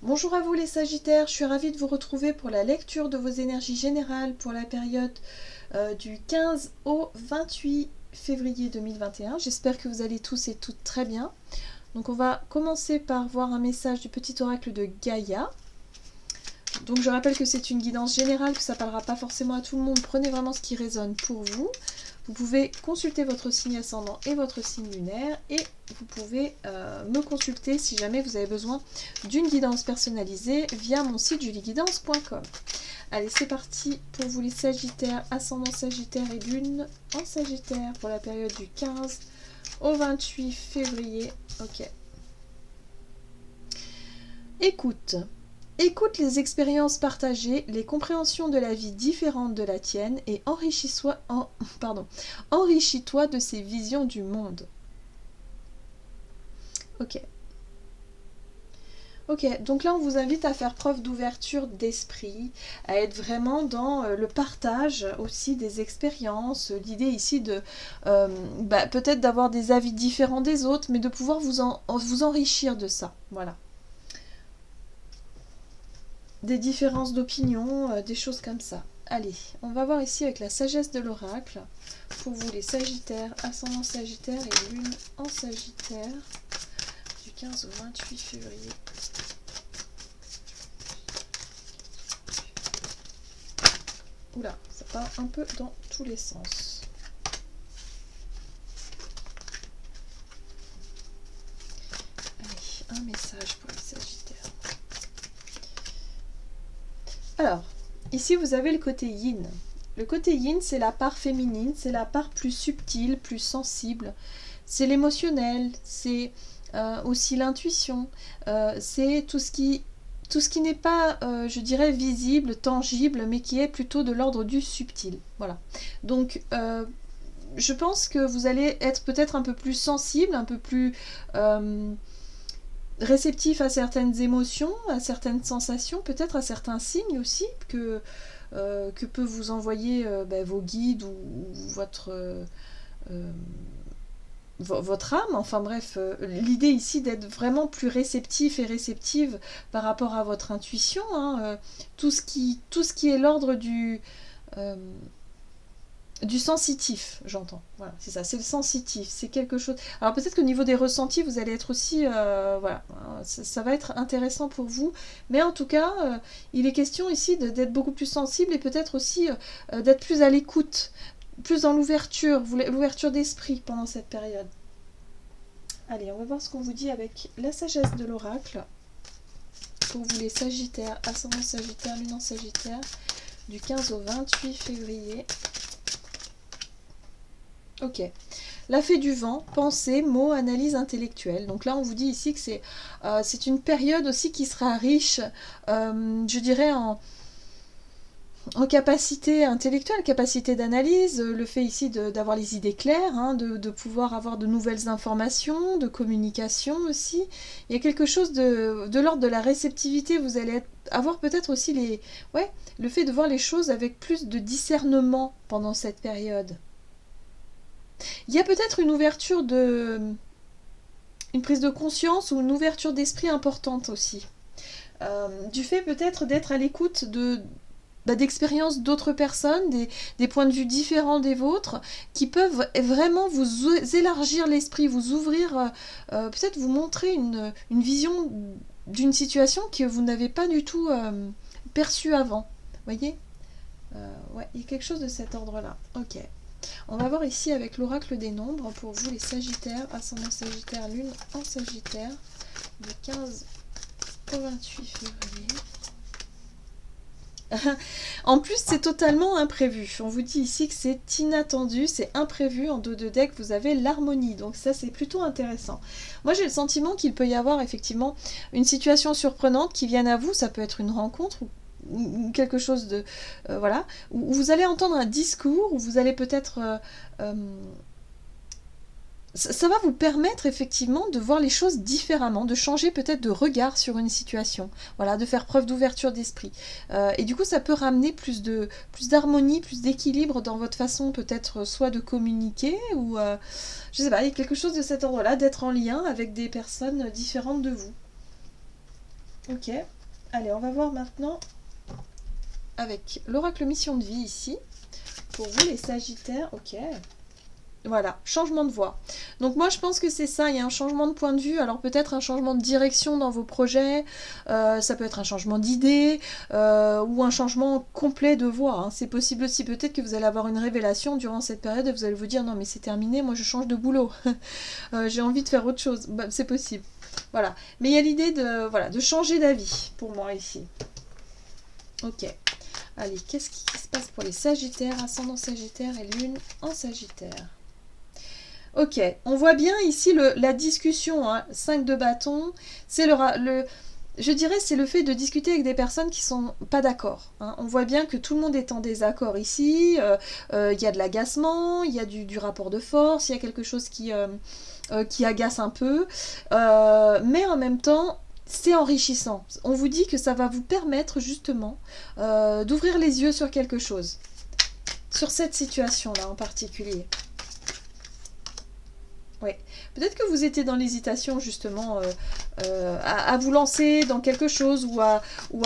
Bonjour à vous les Sagittaires, je suis ravie de vous retrouver pour la lecture de vos énergies générales pour la période du 15 au 28 février 2021. J'espère que vous allez tous et toutes très bien. Donc on va commencer par voir un message du petit oracle de Gaïa. Donc je rappelle que c'est une guidance générale, que ça ne parlera pas forcément à tout le monde. Prenez vraiment ce qui résonne pour vous. Vous pouvez consulter votre signe ascendant et votre signe lunaire et vous pouvez me consulter si jamais vous avez besoin d'une guidance personnalisée via mon site julieguidance.com. Allez, c'est parti pour vous les Sagittaires, ascendant Sagittaire et lune en Sagittaire pour la période du 15 au 28 février. Ok. Écoute. Écoute les expériences partagées, les compréhensions de la vie différentes de la tienne et enrichis-toi de ces visions du monde. Ok. Ok, donc là on vous invite à faire preuve d'ouverture d'esprit, à être vraiment dans le partage aussi des expériences, l'idée ici de peut-être d'avoir des avis différents des autres, mais de pouvoir vous enrichir de ça, voilà. Des différences d'opinion, des choses comme ça. Allez, on va voir ici avec la sagesse de l'oracle, pour vous les Sagittaires, ascendant Sagittaire et lune en Sagittaire, du 15 au 28 février. Oula, ça part un peu dans tous les sens. Allez, un message pour les Sagittaires. Alors, ici vous avez le côté yin. Le côté yin, c'est la part féminine, c'est la part plus subtile, plus sensible. C'est l'émotionnel, c'est aussi l'intuition, c'est tout ce qui n'est pas, je dirais, visible, tangible, mais qui est plutôt de l'ordre du subtil. Voilà. Donc, je pense que vous allez être peut-être un peu plus sensible, un peu plus réceptif à certaines émotions, à certaines sensations, peut-être à certains signes aussi que peut vous envoyer vos guides ou votre âme. Enfin bref, l'idée ici d'être vraiment plus réceptif et réceptive par rapport à votre intuition, hein, tout ce qui est l'ordre du sensitif, j'entends. Voilà, c'est ça, c'est le sensitif, c'est quelque chose. Alors peut-être qu'au niveau des ressentis, vous allez être aussi, voilà, ça va être intéressant pour vous, mais en tout cas, il est question ici d'être beaucoup plus sensible et peut-être aussi d'être plus à l'écoute, plus dans l'ouverture d'esprit pendant cette période. Allez, on va voir ce qu'on vous dit avec la sagesse de l'oracle. Pour vous les Sagittaires, ascendant Sagittaire, lune en Sagittaire, du 15 au 28 février. Ok. La fée du vent, pensée, mots, analyse intellectuelle. Donc là, on vous dit ici que c'est une période aussi qui sera riche, je dirais, en capacité intellectuelle, capacité d'analyse, le fait ici d'avoir les idées claires, hein, de pouvoir avoir de nouvelles informations, de communication aussi. Il y a quelque chose de l'ordre de la réceptivité. Vous allez avoir peut-être aussi le fait de voir les choses avec plus de discernement pendant cette période. Il y a peut-être une prise de conscience ou une ouverture d'esprit importante aussi. Du fait peut-être d'être à l'écoute d'expériences d'autres personnes, des points de vue différents des vôtres, qui peuvent vraiment vous élargir l'esprit, vous ouvrir, peut-être vous montrer une vision d'une situation que vous n'avez pas du tout perçue avant. Vous voyez, ouais, il y a quelque chose de cet ordre-là. Ok. On va voir ici avec l'oracle des nombres pour vous les Sagittaires, ascendant Sagittaire, lune en Sagittaire, du 15 au 28 février. En plus, c'est totalement imprévu. On vous dit ici que c'est inattendu, c'est imprévu. En dos de deck, vous avez l'harmonie. Donc ça, c'est plutôt intéressant. Moi, j'ai le sentiment qu'il peut y avoir effectivement une situation surprenante qui vienne à vous. Ça peut être une rencontre ou quelque chose de... voilà. Où vous allez entendre un discours, où vous allez peut-être... ça va vous permettre effectivement de voir les choses différemment, de changer peut-être de regard sur une situation, voilà, de faire preuve d'ouverture d'esprit. Et du coup, ça peut ramener plus d'harmonie, plus d'équilibre dans votre façon peut-être soit de communiquer ou, je sais pas, il y a quelque chose de cet ordre-là, d'être en lien avec des personnes différentes de vous. Ok. Allez, on va voir maintenant avec l'oracle mission de vie ici. Pour vous, les Sagittaires. Ok. Voilà, changement de voie. Donc moi je pense que c'est ça, il y a un changement de point de vue, alors peut-être un changement de direction dans vos projets, ça peut être un changement d'idée, ou un changement complet de voie, hein. C'est possible aussi, peut-être que vous allez avoir une révélation durant cette période et vous allez vous dire non mais c'est terminé, moi je change de boulot, j'ai envie de faire autre chose, bah, c'est possible. Voilà, mais il y a l'idée de, voilà, de changer d'avis pour moi ici. Ok, allez, qu'est-ce qui se passe pour les Sagittaires, ascendant Sagittaire et lune en Sagittaire? Ok, on voit bien ici la discussion, hein, 5 de bâton, c'est je dirais c'est le fait de discuter avec des personnes qui sont pas d'accord, hein. On voit bien que tout le monde est en désaccord ici, il y a de l'agacement, il y a du rapport de force, il y a quelque chose qui agace un peu, mais en même temps c'est enrichissant. On vous dit que ça va vous permettre justement d'ouvrir les yeux sur quelque chose, sur cette situation-là en particulier. Oui, peut-être que vous étiez dans l'hésitation justement à vous lancer dans quelque chose ou à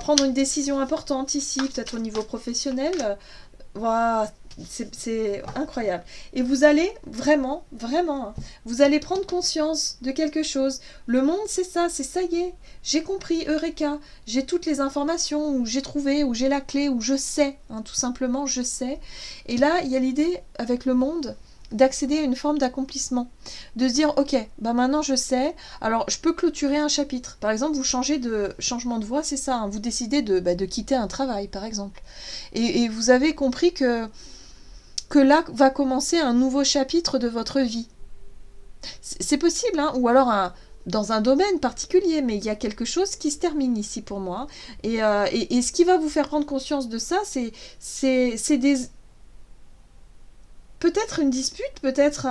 prendre une décision importante ici, peut-être au niveau professionnel. Voilà, c'est incroyable. Et vous allez vraiment, vraiment, hein, vous allez prendre conscience de quelque chose. Le monde, c'est ça y est. J'ai compris, Eureka. J'ai toutes les informations, ou j'ai trouvé, ou j'ai la clé, ou je sais, hein, tout simplement, je sais. Et là, il y a l'idée avec le monde d'accéder à une forme d'accomplissement, de se dire ok, bah maintenant je sais, alors je peux clôturer un chapitre. Par exemple, vous changez de changement de voie, c'est ça, hein, vous décidez de quitter un travail par exemple, et vous avez compris que là va commencer un nouveau chapitre de votre vie. C'est possible, hein, ou alors dans un domaine particulier, mais il y a quelque chose qui se termine ici pour moi, et ce qui va vous faire prendre conscience de ça, c'est des peut-être une dispute, peut-être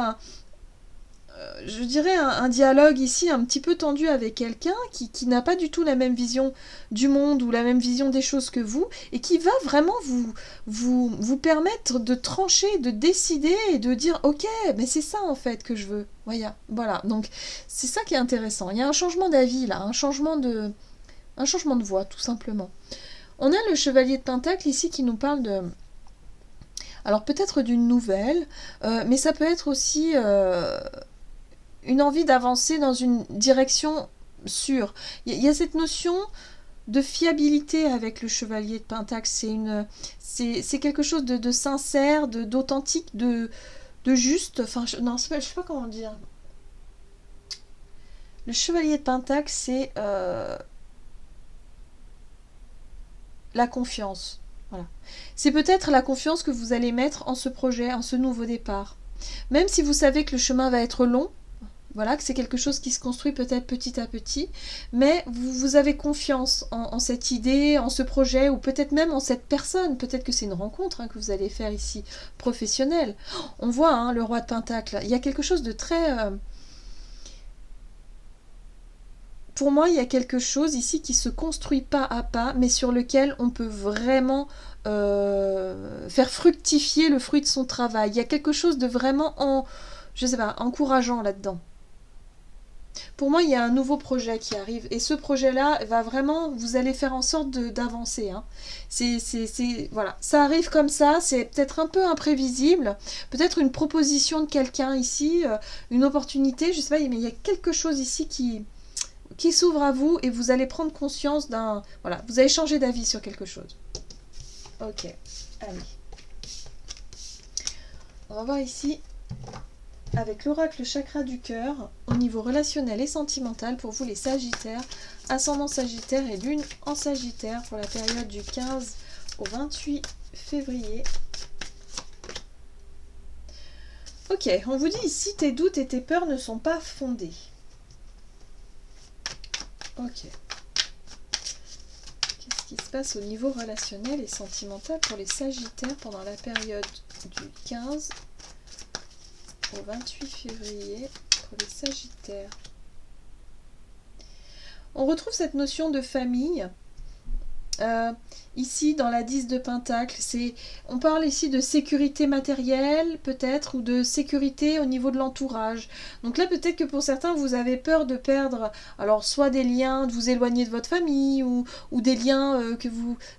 je dirais un dialogue ici un petit peu tendu avec quelqu'un qui n'a pas du tout la même vision du monde ou la même vision des choses que vous, et qui va vraiment vous permettre de trancher, de décider et de dire ok, mais c'est ça en fait que je veux. Voilà. Donc c'est ça qui est intéressant. Il y a un changement d'avis là, un changement de voix tout simplement. On a le chevalier de Pentacle ici qui nous parle de... Alors peut-être d'une nouvelle, mais ça peut être aussi une envie d'avancer dans une direction sûre. Il y a cette notion de fiabilité avec le chevalier de Pentacle. C'est quelque chose de sincère, d'authentique, de juste. Enfin, non, je sais pas comment dire. Le chevalier de Pentacle, c'est la confiance. Voilà. C'est peut-être la confiance que vous allez mettre en ce projet, en ce nouveau départ. Même si vous savez que le chemin va être long, voilà, que c'est quelque chose qui se construit peut-être petit à petit, mais vous avez confiance en cette idée, en ce projet, ou peut-être même en cette personne. Peut-être que c'est une rencontre, hein, que vous allez faire ici, professionnelle. On voit, hein, le roi de Pentacle. Il y a quelque chose de très... Pour moi, il y a quelque chose ici qui se construit pas à pas, mais sur lequel on peut vraiment faire fructifier le fruit de son travail. Il y a quelque chose de vraiment je sais pas, encourageant là-dedans. Pour moi, il y a un nouveau projet qui arrive, et ce projet-là va vraiment, vous allez faire en sorte d'avancer, hein. Voilà, ça arrive comme ça, c'est peut-être un peu imprévisible, peut-être une proposition de quelqu'un ici, une opportunité, je sais pas, mais il y a quelque chose ici qui s'ouvre à vous, et vous allez prendre conscience voilà, vous allez changer d'avis sur quelque chose. Ok, allez. On va voir ici avec l'oracle chakra du cœur au niveau relationnel et sentimental pour vous les Sagittaires, ascendant Sagittaire et lune en Sagittaire pour la période du 15 au 28 février. Ok, on vous dit ici tes doutes et tes peurs ne sont pas fondés. Ok. Qu'est-ce qui se passe au niveau relationnel et sentimental pour les Sagittaires pendant la période du 15 au 28 février pour les Sagittaires? On retrouve cette notion de famille, ici dans la 10 de Pentacle, on parle ici de sécurité matérielle peut-être, ou de sécurité au niveau de l'entourage. Donc là peut-être que pour certains vous avez peur de perdre, alors soit des liens, de vous éloigner de votre famille, ou des liens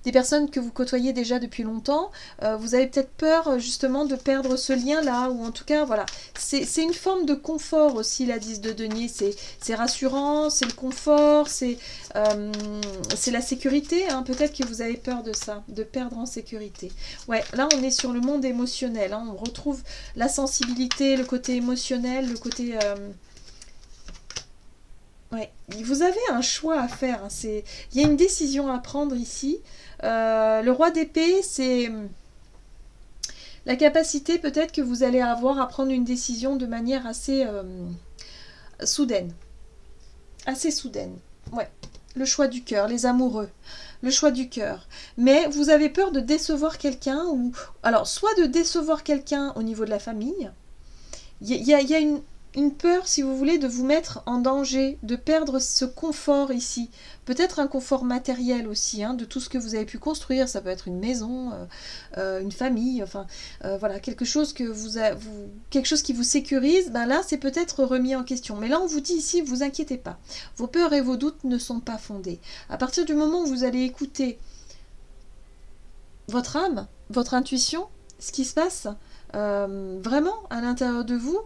des personnes que vous côtoyez déjà depuis longtemps. Vous avez peut-être peur justement de perdre ce lien-là, ou en tout cas voilà. C'est une forme de confort aussi, la 10 de denier, c'est rassurant, c'est le confort, c'est la sécurité, hein. Peut-être que vous avez peur de ça, de perdre en sécurité. Ouais, là on est sur le monde émotionnel, hein. On retrouve la sensibilité, le côté émotionnel, le côté... Ouais, vous avez un choix à faire, hein. Il y a une décision à prendre ici. Le roi d'épée, c'est la capacité peut-être que vous allez avoir à prendre une décision de manière assez soudaine. Assez soudaine, ouais. Le choix du cœur, les amoureux, le choix du cœur. Mais vous avez peur de décevoir quelqu'un, ou alors soit de décevoir quelqu'un au niveau de la famille. Il y a une peur, si vous voulez, de vous mettre en danger, de perdre ce confort ici. Peut-être un confort matériel aussi, hein, de tout ce que vous avez pu construire. Ça peut être une maison, une famille, enfin, voilà, quelque chose quelque chose qui vous sécurise. Ben là, c'est peut-être remis en question. Mais là, on vous dit ici, vous inquiétez pas. Vos peurs et vos doutes ne sont pas fondés. À partir du moment où vous allez écouter votre âme, votre intuition, ce qui se passe, vraiment à l'intérieur de vous,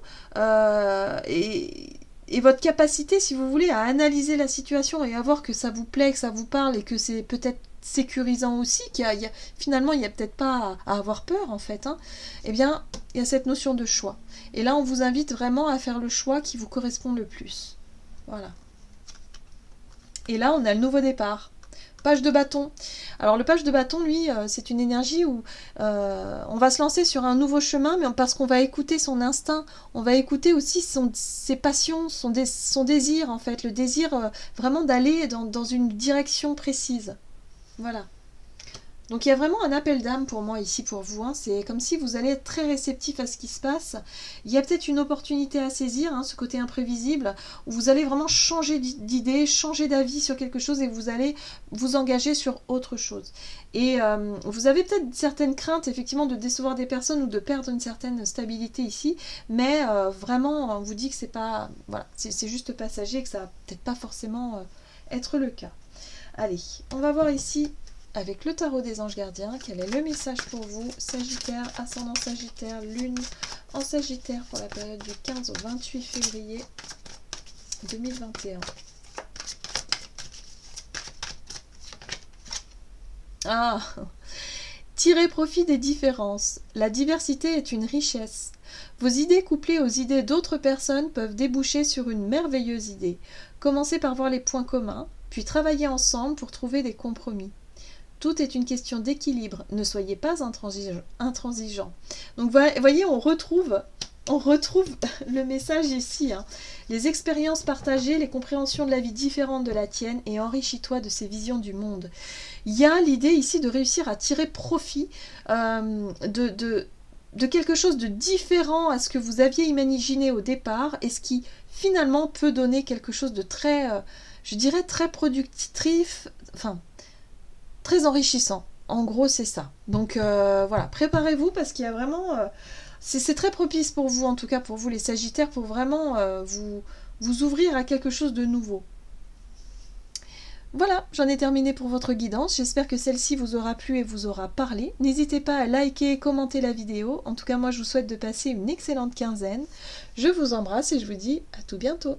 et votre capacité, si vous voulez, à analyser la situation et à voir que ça vous plaît, que ça vous parle, et que c'est peut-être sécurisant aussi, finalement il n'y a peut-être pas à avoir peur en fait, hein. Eh bien il y a cette notion de choix, et là on vous invite vraiment à faire le choix qui vous correspond le plus. Voilà. Et là on a le nouveau départ. Page de bâton. Alors le page de bâton, lui, c'est une énergie où on va se lancer sur un nouveau chemin, mais parce qu'on va écouter son instinct, on va écouter aussi ses passions, son désir, en fait, le désir vraiment d'aller dans une direction précise. Voilà. Donc il y a vraiment un appel d'âme pour moi ici, pour vous, hein. C'est comme si vous allez être très réceptif à ce qui se passe. Il y a peut-être une opportunité à saisir, hein, ce côté imprévisible, où vous allez vraiment changer d'idée, changer d'avis sur quelque chose, et vous allez vous engager sur autre chose. Et vous avez peut-être certaines craintes, effectivement, de décevoir des personnes ou de perdre une certaine stabilité ici, mais vraiment, on vous dit que c'est pas... Voilà, c'est juste passager, et que ça va peut-être pas forcément être le cas. Allez, on va voir ici... avec le tarot des anges gardiens, quel est le message pour vous, Sagittaire, ascendant Sagittaire, lune en Sagittaire pour la période du 15 au 28 février 2021. Ah, tirez profit des différences. La diversité est une richesse. Vos idées couplées aux idées d'autres personnes peuvent déboucher sur une merveilleuse idée. Commencez par voir les points communs, puis travaillez ensemble pour trouver des compromis. Tout est une question d'équilibre. Ne soyez pas intransigeant. Donc, vous voyez, on retrouve le message ici, hein. Les expériences partagées, les compréhensions de la vie différentes de la tienne, et enrichis-toi de ces visions du monde. Il y a l'idée ici de réussir à tirer profit de quelque chose de différent à ce que vous aviez imaginé au départ, et ce qui finalement peut donner quelque chose de très, je dirais, très productif, enfin... très enrichissant. En gros, c'est ça. Donc voilà, préparez-vous, parce qu'il y a vraiment... c'est très propice pour vous, en tout cas pour vous les Sagittaires, pour vraiment vous ouvrir à quelque chose de nouveau. Voilà, j'en ai terminé pour votre guidance. J'espère que celle-ci vous aura plu et vous aura parlé. N'hésitez pas à liker et commenter la vidéo. En tout cas, moi, je vous souhaite de passer une excellente quinzaine. Je vous embrasse et je vous dis à tout bientôt.